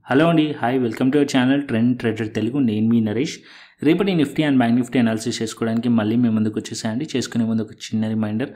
Hello అండి, hi, welcome to our channel trend trader Telugu. నేను మీ నరేష్. రేపటి Nifty and bank Nifty analysis చేసుకోవడానికి మళ్ళీ మేము ముందుకు వచ్చేసాయండి. చేసుకునే ముందు ఒక చిన్న రిమైండర్,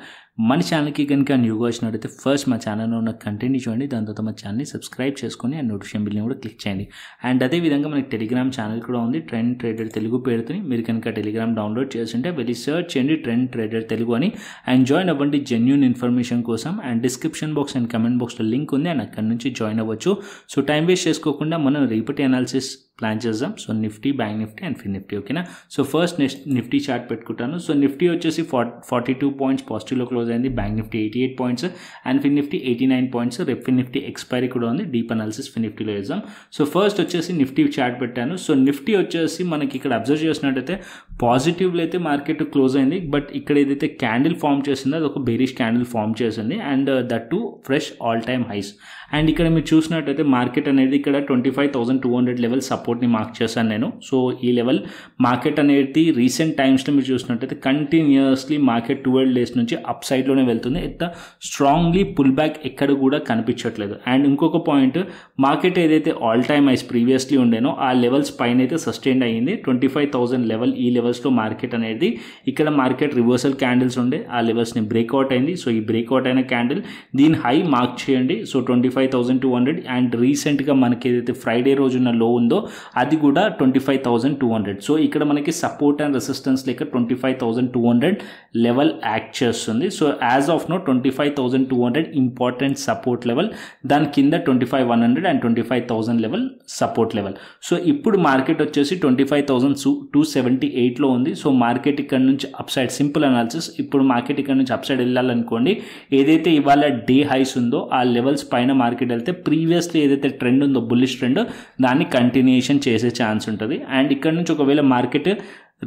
మన ఛానల్కి కనుక న్యూగా వచ్చినట్టయితే ఫస్ట్ మా ఛానల్లో ఉన్న కంటెంట్ని చూడండి, దాని తర్వాత మా ఛానల్ని సబ్స్క్రైబ్ చేసుకొని అండ్ నోటిఫికేషన్ బిల్ని కూడా క్లిక్ చేయండి. అండ్ అదేవిధంగా మనకి టెలిగ్రామ్ ఛానల్ కూడా ఉంది, ట్రెండ్ ట్రేడర్ తెలుగు పేరుతో. మీరు కనుక టెలిగ్రామ్ డౌన్లోడ్ చేస్తుంటే వెళ్ళి సర్చ్ చేయండి ట్రెండ్ ట్రేడర్ తెలుగు అని, అండ్ జాయిన్ అవ్వండి జెన్యూన్ ఇన్ఫర్మేషన్ కోసం. And description box and comment బాక్స్లో లింక్ ఉంది, అండ్ అక్కడ నుంచి జాయిన్ అవ్వచ్చు. సో టైం వేస్ట్ చేసుకోకుండా మనం రేపటి అనాలిసిస్ ప్లాన్ చేద్దాం. So Nifty, bank Nifty and Fin Nifty, ఓకేనా. సో ఫస్ట్ నిఫ్టీ చార్ట్ పెట్టుకుంటాను. సో నిఫ్టీ వచ్చేసి 42 పాయింట్స్ పాజిటివ్లో క్లోజ్ అయింది, bank Nifty 88 points and Fin Nifty 89 points. రేపు ఫిన్ నిఫ్టీ ఎక్స్పైరీ కూడా ఉంది, డీప్ అనాలిసిస్ ఫిన్ నిఫ్టీలో వేద్దాం. సో ఫస్ట్ వచ్చేసి నిఫ్టీ చార్ట్ పెట్టాను. సో నిఫ్టీ వచ్చేసి మనకి ఇక్కడ అబ్జర్వ్ చేసినట్టయితే పాజిటివ్లో అయితే మార్కెట్ క్లోజ్ అయింది, బట్ ఇక్కడ ఏదైతే క్యాండిల్ ఫామ్ చేసిందో అది ఒక బేరిష్ క్యాండిల్ ఫామ్ చేసింది, and that to fresh all time highs. And ఇక్కడ మీరు చూసినట్టయితే మార్కెట్ అనేది ఇక్కడ 25,200 లెవెల్ సపోర్ట్ని మార్క్ చేశాను నేను. సో ఈ లెవెల్ మార్కెట్ అనేది రీసెంట్ టైమ్స్లో మీరు చూసినట్టయితే కంటిన్యూస్లీ మార్కెట్ 12 డేస్ నుంచి అప్ సైడ్లోనే వెళ్తుంది. ఎంత స్ట్రాంగ్లీ పుల్ బ్యాక్ ఎక్కడ కూడా కనిపించట్లేదు. అండ్ ఇంకొక పాయింట్, మార్కెట్ ఏదైతే ఆల్ టైమ్ హైస్ ప్రీవియస్లీ ఉండేనో ఆ లెవెల్స్ పైన అయితే సస్టైన్ అయ్యింది. 25,000 లెవెల్, ఈ లెవెల్స్లో మార్కెట్ అనేది ఇక్కడ మార్కెట్ రివర్సల్ క్యాండిల్స్ ఉండే ఆ లెవెల్స్ని బ్రేక్అవుట్ అయింది. సో ఈ బ్రేక్అవుట్ అయిన క్యాండిల్ దీని హై మార్క్ చేయండి. సో 25,200 అండ్ రీసెంట్గా మనకి ఏదైతే ఫ్రైడే రోజున లో ఉందో అది కూడా 25,200. సో ఇక్కడ మనకి సపోర్ట్ అండ్ రెసిస్టెన్స్ లెక్క 25,200 లెవెల్ యాక్ట్ చేస్తుంది. So as of now 25,200 important support level, దాని కింద 25,100 and 25,000 level support level. So ఇప్పుడు మార్కెట్ వచ్చేసి 25,278లో ఉంది. సో మార్కెట్ ఇక్కడ నుంచి అప్ సైడ్, సింపుల్ అనాలిసిస్, ఇప్పుడు మార్కెట్ ఇక్కడ నుంచి అప్ సైడ్ వెళ్ళాలనుకోండి, ఏదైతే ఇవాళ డే హైస్ ఉందో ఆ లెవెల్స్ పైన మార్కెట్ వెళ్తే ప్రీవియస్లీ ఏదైతే ట్రెండ్ ఉందో బుల్లిష్ ట్రెండ్ దాన్ని కంటిన్యూషన్ చేసే ఛాన్స్ ఉంటుంది. అండ్ ఇక్కడ నుంచి ఒకవేళ మార్కెట్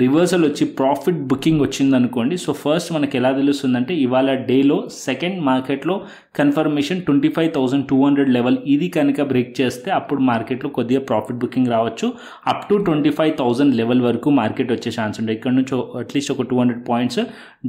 రివర్సల్ వచ్చి ప్రాఫిట్ బుకింగ్ వచ్చింది అనుకోండి, సో ఫస్ట్ మనకి ఎలా తెలుస్తుందంటే ఇవాళ డేలో సెకండ్ మార్కెట్లో కన్ఫర్మేషన్ 25,200 లెవెల్ ఇది కనుక బ్రేక్ చేస్తే అప్పుడు మార్కెట్లో కొద్దిగా ప్రాఫిట్ బుకింగ్ రావచ్చు. అప్ టు 25,000 లెవెల్ వరకు మార్కెట్ వచ్చే ఛాన్స్ ఉంటుంది. ఇక్కడ నుంచి అట్లీస్ట్ ఒక 200 పాయింట్స్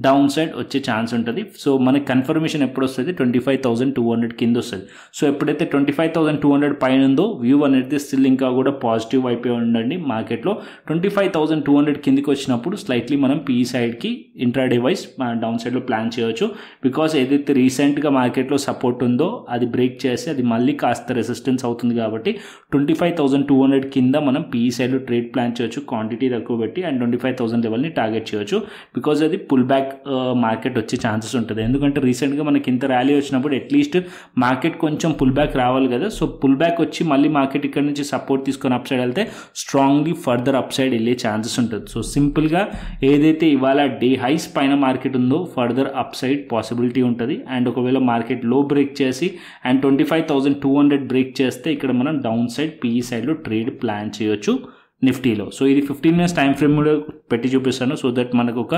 డౌన్ సైడ్ వచ్చే ఛాన్స్ ఉంటుంది. సో మనకి కన్ఫర్మేషన్ ఎప్పుడు వస్తుంది, 25,200 కింద వస్తుంది. సో ఎప్పుడైతే 25,200 పైన ఉందో వ్యూ అనేది స్టిల్ ఇంకా కూడా పాజిటివ్ అయిపోయి ఉండండి మార్కెట్లో. 25,200 కిందికి వచ్చినప్పుడు స్లైట్లీ మనం పీ సైడ్కి ఇంట్రాడే వైజ్ డౌన్ సైడ్లో ప్లాన్ చేయవచ్చు. బికాస్ ఏదైతే రీసెంట్గా మార్కెట్లో సపోర్ట్ ఉందో అది బ్రేక్ చేసి అది మళ్ళీ కాస్త రెసిస్టెన్స్ అవుతుంది కాబట్టి 25,200 కింద మనం పీ సైడ్లో ట్రేడ్ ప్లాన్ చేయొచ్చు, క్వాంటిటీ తక్కువ పెట్టి, అండ్ 25,000 లెవెల్ని టార్గెట్ చేయొచ్చు. బికాజ్ అది పుల్ బ్యాక్ మార్కెట్ వచ్చే ఛాన్సెస్ ఉంటుంది. ఎందుకంటే రీసెంట్గా మనకి ఇంత ర్యాలీ వచ్చినప్పుడు అట్లీస్ట్ మార్కెట్ కొంచెం పుల్ బ్యాక్ రావాలి కదా. సో పుల్ బ్యాక్ వచ్చి మళ్ళీ మార్కెట్ ఇక్కడ నుంచి సపోర్ట్ తీసుకొని అప్ సైడ్ వెళ్తే స్ట్రాంగ్లీ ఫర్దర్ అప్ సైడ్ వెళ్ళే ఛాన్సెస్ ఉంటుంది. సో సింపుల్గా ఏదైతే ఇవాళ డే హైస్ పైన మార్కెట్ ఉందో ఫర్దర్ అప్ సైడ్ పాసిబిలిటీ ఉంటుంది. అండ్ ఒకవేళ మార్కెట్ లో బ్రేక్ చేసి అండ్ 25,200 బ్రేక్ చేస్తే ఇక్కడ మనం డౌన్ సైడ్ పీఈ సైడ్లో ట్రేడ్ ప్లాన్ చేయొచ్చు నిఫ్టీలో. సో ఇది 15 మినిట్స్ టైం ఫ్రేమ్లో పెట్టి చూపిస్తాను, సో దట్ మనకు ఒక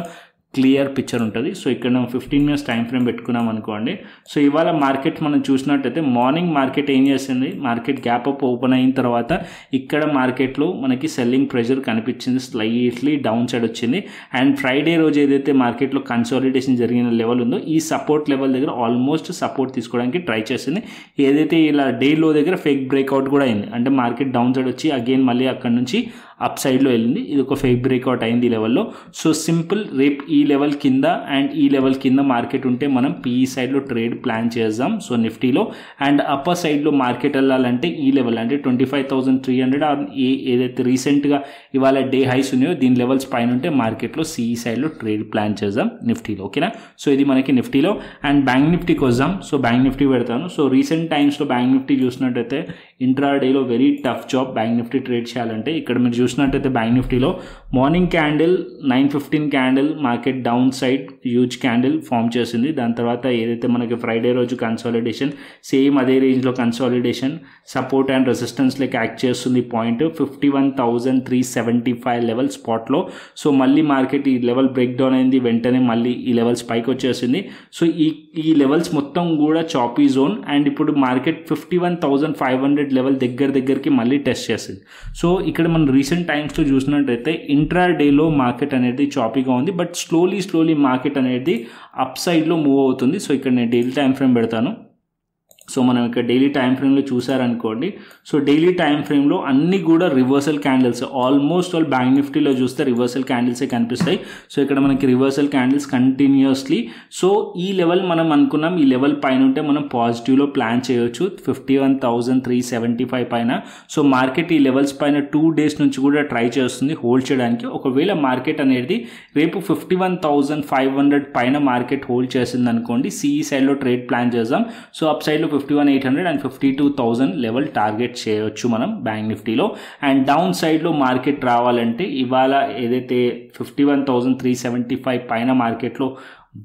క్లియర్ పిక్చర్ ఉంటుంది. సో ఇక్కడ 15 మినిట్స్ టైం ఫ్రేమ్ పెట్టుకున్నాం అనుకోండి. సో ఇవాళ మార్కెట్ మనం చూసినట్టయితే మార్నింగ్ మార్కెట్ ఏం చేస్తుంది, మార్కెట్ గ్యాప్ అప్ ఓపెన్ అయిన తర్వాత ఇక్కడ మార్కెట్లో మనకి సెల్లింగ్ ప్రెషర్ కనిపించింది, స్లైట్లీ డౌన్ సైడ్ వచ్చింది. అండ్ ఫ్రైడే రోజు ఏదైతే మార్కెట్లో కన్సాలిడేషన్ జరిగిన లెవెల్ ఉందో ఈ సపోర్ట్ లెవెల్ దగ్గర ఆల్మోస్ట్ సపోర్ట్ తీసుకోవడానికి ట్రై చేసింది. ఏదైతే ఇలా డే లో దగ్గర ఫేక్ బ్రేక్అవుట్ కూడా అయింది, అంటే మార్కెట్ డౌన్ సైడ్ వచ్చి అగైన్ మళ్ళీ అక్కడ నుంచి అప్ సైడ్లో వెళ్ళింది. ఇది ఒక ఫేక్ బ్రేక్అవుట్ అయింది ఈ లెవెల్లో. సో సింపుల్, రేపు ఈ లెవెల్ కింద అండ్ ఈ లెవెల్ కింద మార్కెట్ ఉంటే మనం పీఈ సైడ్లో ట్రేడ్ ప్లాన్ చేద్దాం. సో నిఫ్టీలో అండ్ అప్పర్ సైడ్లో మార్కెట్ వెళ్ళాలంటే ఈ లెవెల్ అంటే 25,300 ఏదైతే రీసెంట్గా ఇవాళ డే హైస్ ఉన్నాయో దీని లెవెల్స్ పైన ఉంటే మార్కెట్లో సిఈ సైడ్లో ట్రేడ్ ప్లాన్ చేద్దాం నిఫ్టీలో, ఓకేనా. సో ఇది మనకి నిఫ్టీలో. అండ్ బ్యాంక్ నిఫ్టీకి వద్దాం. సో బ్యాంక్ నిఫ్టీ పెడతాను. సో రీసెంట్ టైమ్స్లో బ్యాంక్ నిఫ్టీ చూసినట్టయితే ఇంట్రా డేలో very tough job bank Nifty trade చేయాలంటే. ఇక్కడ మీరు చూసినట్టయితే బ్యాంక్ నిఫ్టీలో morning candle 9:15 candle market down side huge candle form చేసింది. దాని తర్వాత ఏదైతే మనకి ఫ్రైడే రోజు కన్సాలిడేషన్ సేమ్ అదే రేంజ్లో కన్సాలిడేషన్ సపోర్ట్ అండ్ రెసిస్టెన్స్ లెక్క యాక్ట్ చేస్తుంది. పాయింట్ 51,375 లెవెల్ స్పాట్లో. సో మళ్ళీ మార్కెట్ ఈ లెవెల్ బ్రేక్ డౌన్ అయింది, వెంటనే మళ్ళీ ఈ లెవెల్స్ పైకి వచ్చేసింది. సో ఈ లెవెల్స్ మొత్తం కూడా చాపీ జోన్. అండ్ ఇప్పుడు మార్కెట్ 51,500 లెవెల్ దగ్గరికి మళ్ళీ టెస్ట్ చేసింది. సో ఇక్కడ మనం రీసెంట్ టైమ్స్లో చూసినట్టయితే ఇంట్రా డేలో మార్కెట్ అనేది చాపీగా ఉంది, బట్ స్లోలీ మార్కెట్ అనేది అప్ సైడ్లో మూవ్ అవుతుంది. సో ఇక్కడ నేను డైలీ టైం ఫ్రేమ్ పెడతాను. సో మనం ఇక్కడ డైలీ టైం ఫ్రేమ్లో చూసారనుకోండి, సో డైలీ టైం ఫ్రేమ్లో అన్నీ కూడా reversal candles, almost all bank నిఫ్టీలో చూస్తే రివర్సల్ క్యాండిల్సే కనిపిస్తాయి. సో ఇక్కడ మనకి రివర్సల్ క్యాండిల్స్ కంటిన్యూస్లీ. సో ఈ లెవెల్ మనం అనుకున్నాం, ఈ లెవెల్ పైన ఉంటే మనం పాజిటివ్లో ప్లాన్ చేయొచ్చు 51,375 పైన. సో మార్కెట్ ఈ లెవెల్స్ పైన 2 days నుంచి కూడా ట్రై చేస్తుంది హోల్డ్ చేయడానికి. ఒకవేళ మార్కెట్ అనేది రేపు 51,500 పైన మార్కెట్ హోల్డ్ చేసింది అనుకోండి, సిఈ సైడ్లో ట్రేడ్ ప్లాన్ చేద్దాం. సో అప్ సైడ్లో 51,800 అండ్ 52,000 లెవెల్ టార్గెట్ చేయొచ్చు మనం బ్యాంక్ నిఫ్టీలో. అండ్ డౌన్ సైడ్లో మార్కెట్ రావాలంటే ఇవాళ ఏదైతే 51,375 పైన మార్కెట్లో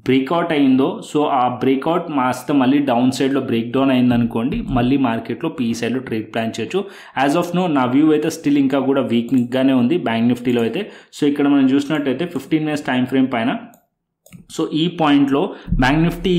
బ్రేక్అవుట్ అయిందో, సో ఆ బ్రేక్అవుట్ మాస్త మళ్ళీ డౌన్ సైడ్లో బ్రేక్ డౌన్ అయిందనుకోండి, మళ్ళీ మార్కెట్లో పీ సైడ్లో ట్రేడ్ ప్లాన్ చేయొచ్చు. యాజ్ ఆఫ్ నో నా వ్యూ అయితే స్టిల్ ఇంకా కూడా వీక్గానే ఉంది బ్యాంక్ నిఫ్టీలో అయితే. సో ఇక్కడ మనం చూసినట్టయితే 15 minutes టైం ఫ్రేమ్ పైన, సో ఈ పాయింట్లో బ్యాంక్ నిఫ్టీ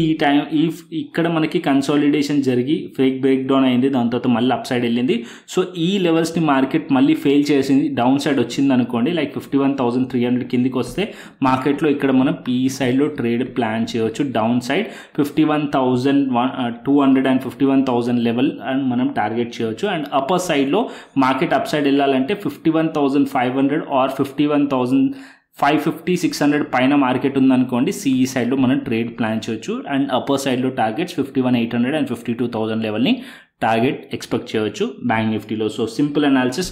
ఇక్కడ మనకి కన్సాలిడేషన్ జరిగి ఫేక్ బ్రేక్ డౌన్ అయింది, దాని తర్వాత మళ్ళీ అప్ సైడ్ వెళ్ళింది. సో ఈ లెవెల్స్ని మార్కెట్ మళ్ళీ ఫెయిల్ చేసింది, డౌన్ సైడ్ వచ్చింది అనుకోండి, లైక్ 51,300 కిందికి వస్తే మార్కెట్లో ఇక్కడ మనం పీ సైడ్లో ట్రేడ్ ప్లాన్ చేయవచ్చు. Down side 51,200 and 51,000 level and మనం టార్గెట్ చేయవచ్చు. అండ్ అప్పర్ సైడ్లో మార్కెట్ అప్ సైడ్ వెళ్ళాలంటే 51,500 ఆర్ 51,550, 600 పైన మార్కెట్ ఉందనుకోండి, సిఈ సైడ్లో మనం ట్రేడ్ ప్లాన్ చేయొచ్చు. అండ్ అప్పర్ సైడ్లో టార్గెట్స్ 51,800 అండ్ 52,000 లెవెల్ని టార్గెట్ ఎక్స్పెక్ట్ చేయవచ్చు బ్యాంక్ నిఫ్టీలో. So simple analysis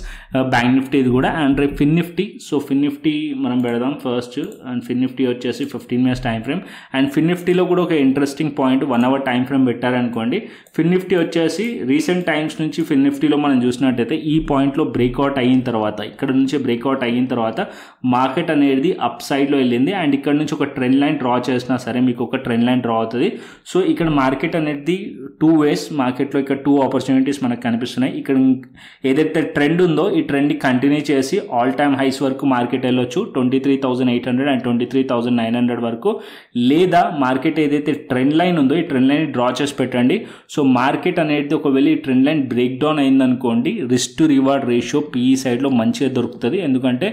bank Nifty ఇది కూడా. అండ్ రేపు ఫిన్ నిఫ్టీ, సో ఫిన్ నిఫ్టీ మనం పెడదాం ఫస్ట్. అండ్ ఫిన్ నిఫ్టీ వచ్చేసి 15 minutes టైం ఫ్రేమ్. అండ్ ఫిన్ నిఫ్టీలో కూడా ఒక interesting point 1 hour time frame పెట్టారనుకోండి. ఫిన్ నిఫ్టీ వచ్చేసి రీసెంట్ టైమ్స్ నుంచి ఫిన్ నిఫ్టీలో మనం చూసినట్టయితే ఈ పాయింట్లో బ్రేక్అవుట్ అయిన తర్వాత, ఇక్కడ నుంచి బ్రేక్అవుట్ అయిన తర్వాత మార్కెట్ అనేది అప్ సైడ్లో వెళ్ళింది. అండ్ ఇక్కడ నుంచి ఒక ట్రెండ్ లైన్ డ్రా చేసినా సరే మీకు ఒక ట్రెండ్ లైన్ డ్రా అవుతుంది. సో ఇక్కడ మార్కెట్ అనేది 2 ways, మార్కెట్లో ఇక్కడ 2 ఆపర్చునిటీస్ మనకు కనిపిస్తున్నాయి. ఇక్కడ ఏదైతే ట్రెండ్ ఉందో ఈ ట్రెండ్ని కంటిన్యూ చేసి ఆల్ టైమ్ హైస్ వరకు మార్కెట్ వెళ్ళొచ్చు 23,800 అండ్ 23,900 వరకు. లేదా మార్కెట్ ఏదైతే ట్రెండ్ లైన్ ఉందో ఈ ట్రెండ్ లైన్ డ్రా చేసి పెట్టండి. సో మార్కెట్ అనేది ఒకవేళ ఈ ట్రెండ్ లైన్ బ్రేక్ డౌన్ అయిందనుకోండి, risk to reward ratio PE సైడ్లో మంచిగా దొరుకుతుంది, ఎందుకంటే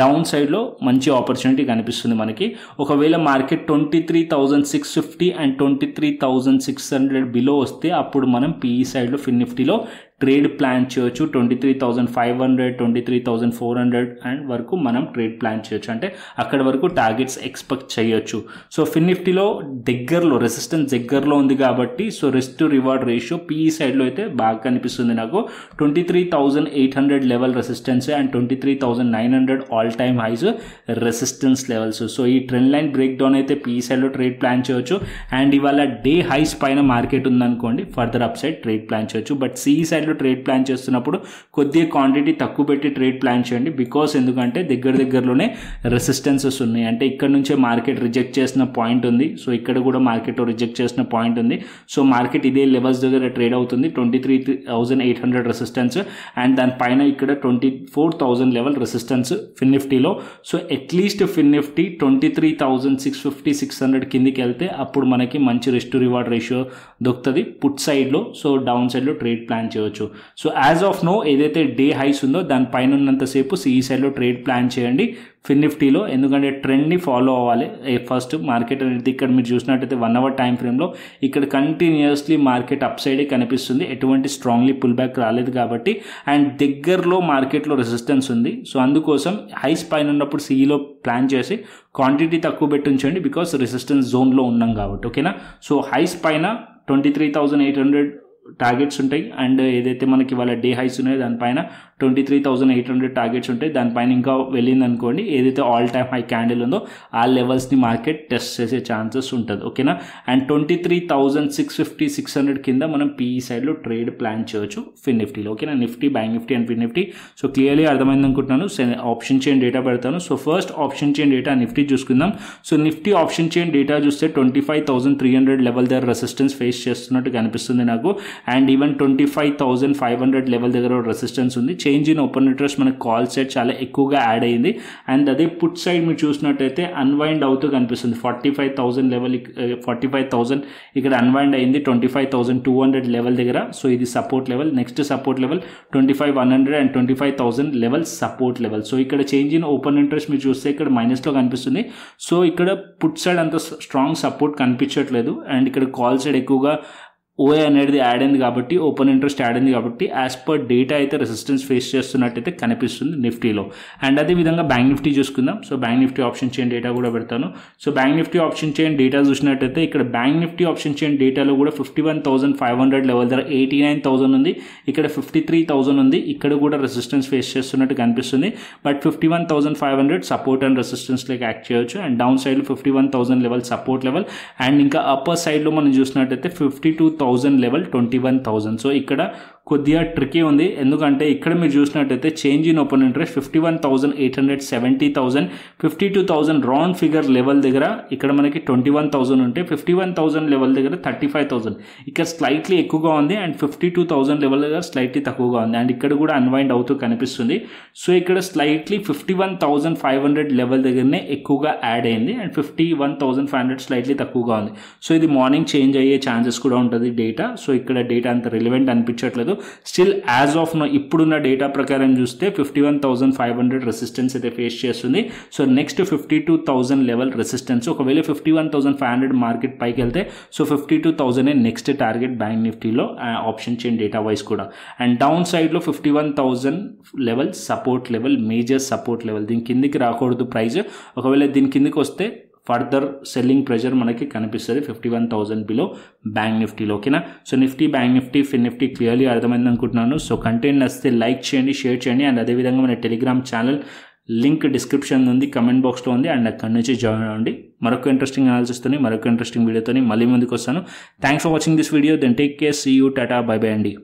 డౌన్ సైడ్లో మంచి ఆపర్చునిటీ కనిపిస్తుంది మనకి. ఒకవేళ మార్కెట్ 23,650 అండ్ 23,600 బిలో వస్తే అప్పుడు మనం పీఈ సైడ్లో ఫిన్ నిఫ్టీలో ట్రేడ్ ప్లాన్ చేయొచ్చు 23,500, 23,400 అండ్ వరకు మనం ట్రేడ్ ప్లాన్ చేయొచ్చు. అంటే అక్కడ వరకు టార్గెట్స్ ఎక్స్పెక్ట్ చేయొచ్చు. సో ఫిన్ నిఫ్టీలో దగ్గరలో రెసిస్టెన్స్ దగ్గరలో ఉంది కాబట్టి, so risk to reward ratio PE సైడ్లో అయితే బాగా కనిపిస్తుంది నాకు. 23,800 level resistance and 23,900 all time highs resistance levels. So ఈ ట్రెండ్ లైన్ బ్రేక్ డౌన్ అయితే పీఈ సైడ్లో ట్రేడ్ ప్లాన్ చేయొచ్చు. అండ్ ఇవాళ డే హైస్ పైన మార్కెట్ ఉందనుకోండి, further up side trade plan చేయొచ్చు. బట్ సిఈ సైడ్లో ట్రేడ్ ప్లాన్ చేస్తున్నప్పుడు కొద్దిగా క్వాంటిటీ తక్కువ పెట్టి ట్రేడ్ ప్లాన్ చేయండి. బికాస్ ఎందుకంటే దగ్గరలోనే రెసిస్టెన్సెస్ ఉన్నాయి. అంటే ఇక్కడ నుంచే మార్కెట్ రిజెక్ట్ చేసిన పాయింట్ ఉంది, సో ఇక్కడ కూడా మార్కెట్ రిజెక్ట్ చేసిన పాయింట్ ఉంది. సో మార్కెట్ ఇదే లెవెల్స్ దగ్గర ట్రేడ్ అవుతుంది 23,800 రెసిస్టెన్స్ అండ్ దానిపైన ఇక్కడ 24,000 లెవెల్ రెసిస్టెన్స్ ఫిన్ నిఫ్టీలో. సో అట్లీస్ట్ ఫిన్ నిఫ్టీ 23,650, 600 కిందికి వెళ్తే అప్పుడు మనకి మంచి రిస్క్ టు రివార్డ్ రేషియో దొరుకుతుంది పుట్ సైడ్లో. సో డౌన్ సైడ్లో ట్రేడ్ ప్లాన్ చేయవచ్చు. సో యాజ్ ఆఫ్ నో ఏదైతే డే హైస్ ఉందో దానిపైన ఉన్నంతసేపు సిఈ సైడ్లో ట్రేడ్ ప్లాన్ చేయండి ఫిన్ నిఫ్టీలో, ఎందుకంటే ట్రెండ్ని ఫాలో అవ్వాలి ఫస్ట్. మార్కెట్ అనేది ఇక్కడ మీరు చూసినట్టయితే 1 hour టైం ఫ్రేమ్లో ఇక్కడ కంటిన్యూస్లీ మార్కెట్ అప్ సైడే కనిపిస్తుంది, ఎటువంటి స్ట్రాంగ్లీ పుల్ బ్యాక్ రాలేదు కాబట్టి. అండ్ దగ్గరలో మార్కెట్లో రెసిస్టెన్స్ ఉంది. సో అందుకోసం హైస్ పైన ఉన్నప్పుడు సిఈలో ప్లాన్ చేసి క్వాంటిటీ తక్కువ పెట్టి ఉంచండి, బికాస్ రెసిస్టెన్స్ జోన్లో ఉన్నాం కాబట్టి. ఓకేనా. సో హైస్ పైన 23,800 టార్గెట్స్ ఉంటాయి. అండ్ ఏదైతే మనకి వాళ్ళ డే హైస్ ఉన్నాయో దానిపైన 23,800 టార్గెట్స్ ఉంటాయి. దానిపైన ఇంకా వెళ్ళింది అనుకోండి, ఏదైతే ఆల్ టైమ్ హై క్యాండిల్ ఉందో ఆ లెవెల్స్ని మార్కెట్ టెస్ట్ చేసే ఛాన్సెస్ ఉంటుంది. ఓకేనా. అండ్ 23,650, 600 కింద మనం పీఈ సైడ్లో ట్రేడ్ ప్లాన్ చేయొచ్చు ఫిన్ నిఫ్టీలో. ఓకేనా. Nifty, bank Nifty and Fin Nifty. So clearly అర్థమైంది అనుకుంటున్నాను. ఆప్షన్ చైన్ డేటా పెడతాను. So first option chain data Nifty చూసుకుందాం. So Nifty option chain data చూస్తే 25,300 లెవెల్ దగ్గర రెసిస్టెన్స్ ఫేస్ చేస్తున్నట్టు కనిపిస్తుంది నాకు. అండ్ ఈవెన్ 25,500 లెవెల్ దగ్గర రెసిస్టెన్స్ ఉంది. చేంజ్ ఇన్ ఓపెన్ ఇంట్రెస్ట్ మనకు కాల్ సైడ్ చాలా ఎక్కువగా యాడ్ అయింది. అండ్ అదే పుట్ సైడ్ మీరు చూసినట్టయితే అన్వైండ్ అవుతూ కనిపిస్తుంది 45,000 లెవెల్, 45,000 ఇక్కడ అన్వైండ్ అయింది 25,200 లెవెల్ దగ్గర. సో ఇది support level. Next support level 25,100 and 25,000 level support level. So ఇక్కడ చేంజ్ ఇన్ ఓపెన్ ఇంట్రెస్ట్ మీరు చూస్తే ఇక్కడ మైనస్లో కనిపిస్తుంది. సో ఇక్కడ పుట్ సైడ్ అంత స్ట్రాంగ్ సపోర్ట్ కనిపించట్లేదు. అండ్ ఇక్కడ కాల్ సైడ్ ఎక్కువగా ఓఏ అనేది యాడ్ అయింది కాబట్టి, ఓపెన్ ఇంట్రెస్ట్ యాడ్ అయింది కాబట్టి యాజ్ పర్ డేటా అయితే రెసిస్టెన్స్ ఫేస్ చేస్తున్నట్టయితే కనిపిస్తుంది నిఫ్టీలో. అండ్ అదేవిధంగా బ్యాంక్ నిఫ్టీ చూసుకుందాం. So bank Nifty option chain data కూడా పెడతాను. So bank Nifty option chain data చూసినట్టయితే ఇక్కడ బ్యాంక్ నిఫ్టీ ఆప్షన్ చైన్ డేటాలో కూడా 51,500 లెవెల్ దగ్గర 89,000 ఉంది, ఇక్కడ 53,000 ఉంది. ఇక్కడ కూడా రెసిస్టెన్స్ ఫేస్ చేస్తున్నట్టు కనిపిస్తుంది. But 51,500 support and resistance like act చేయొచ్చు. అండ్ డౌన్ సైడ్లో 51,000 లెవెల్ సపోర్ట్ లెవెల్. అండ్ ఇంకా అప్పర్ సైడ్లో మనం చూసినట్టయితే 52,000 లెవెల్ 21,000. సో ఇక్కడ కొద్దిగా ట్రికీ ఉంది, ఎందుకంటే ఇక్కడ మీరు చూసినట్టయితే change in open interest 51,800, 70,000, 52,000 round figure level దగ్గర ఇక్కడ మనకి 21,000 ఉంటే 51,000 లెవెల్ దగ్గర 35,000 ఇక్కడ స్లైట్లీ ఎక్కువగా ఉంది. అండ్ 52,000 లెవెల్ దగ్గర స్లైట్లీ తక్కువగా ఉంది. అండ్ ఇక్కడ కూడా అన్వైండ్ అవుతూ కనిపిస్తుంది. సో ఇక్కడ స్లైట్లీ 51,500 లెవెల్ దగ్గరనే ఎక్కువగా యాడ్ అయింది. అండ్ 51,500 స్లైట్లీ తక్కువగా ఉంది. సో ఇది మార్నింగ్ చేంజ్ అయ్యే ఛాన్సెస్ కూడా ఉంటుంది డేటా. సో ఇక్కడ డేటా అంత రిలవెంట్ అనిపించట్లేదు. స్టిల్ యాజ్ ఆఫ్ నో ఇప్పుడున్న డేటా ప్రకారం చూస్తే 51,500 రెసిస్టెన్స్ అయితే ఫేస్ చేస్తుంది. So next 52,000 level resistance. ఒకవేళ 51,500 మార్కెట్ పైకి వెళ్తే సో 52,000 నెక్స్ట్ టార్గెట్ బ్యాంక్ నిఫ్టీలో ఆప్షన్ చైన్ డేటా వైజ్ కూడా. అండ్ డౌన్ సైడ్లో 51,000 level support level, major support level. దీని కిందికి రాకూడదు ప్రైజ్. ఒకవేళ దీని కిందికి వస్తే ఫర్దర్ సెల్లింగ్ ప్రెషర్ మనకి కనిపిస్తుంది 51,000 బిలో బ్యాంక్ నిఫ్టీలో. ఓకేనా? సో నిఫ్టీ, బ్యాంక్ నిఫ్టీ, ఫిన్ నిఫ్టీ క్లియర్లీ అర్థమైంది అనుకుంటున్నాను. సో కంటెంట్ నచ్చితే లైక్ చేయండి, షేర్ చేయండి. అండ్ అదేవిధంగా మన టెలిగ్రామ్ ఛానల్ లింక్ డిస్క్రిప్షన్ ఉంది, కమెంట్ బాక్స్లో ఉంది. అండ్ అక్కడి నుంచి జాయిన్ అవ్వండి. మరొక ఇంట్రెస్టింగ్ అనాలిసిస్తోని, మరొక ఇంట్రెస్టింగ్ వీడియోతో మళ్ళీ ముందుకు వస్తాను. Thanks for watching this video. Then take care, see you, tata, bye bye అండి.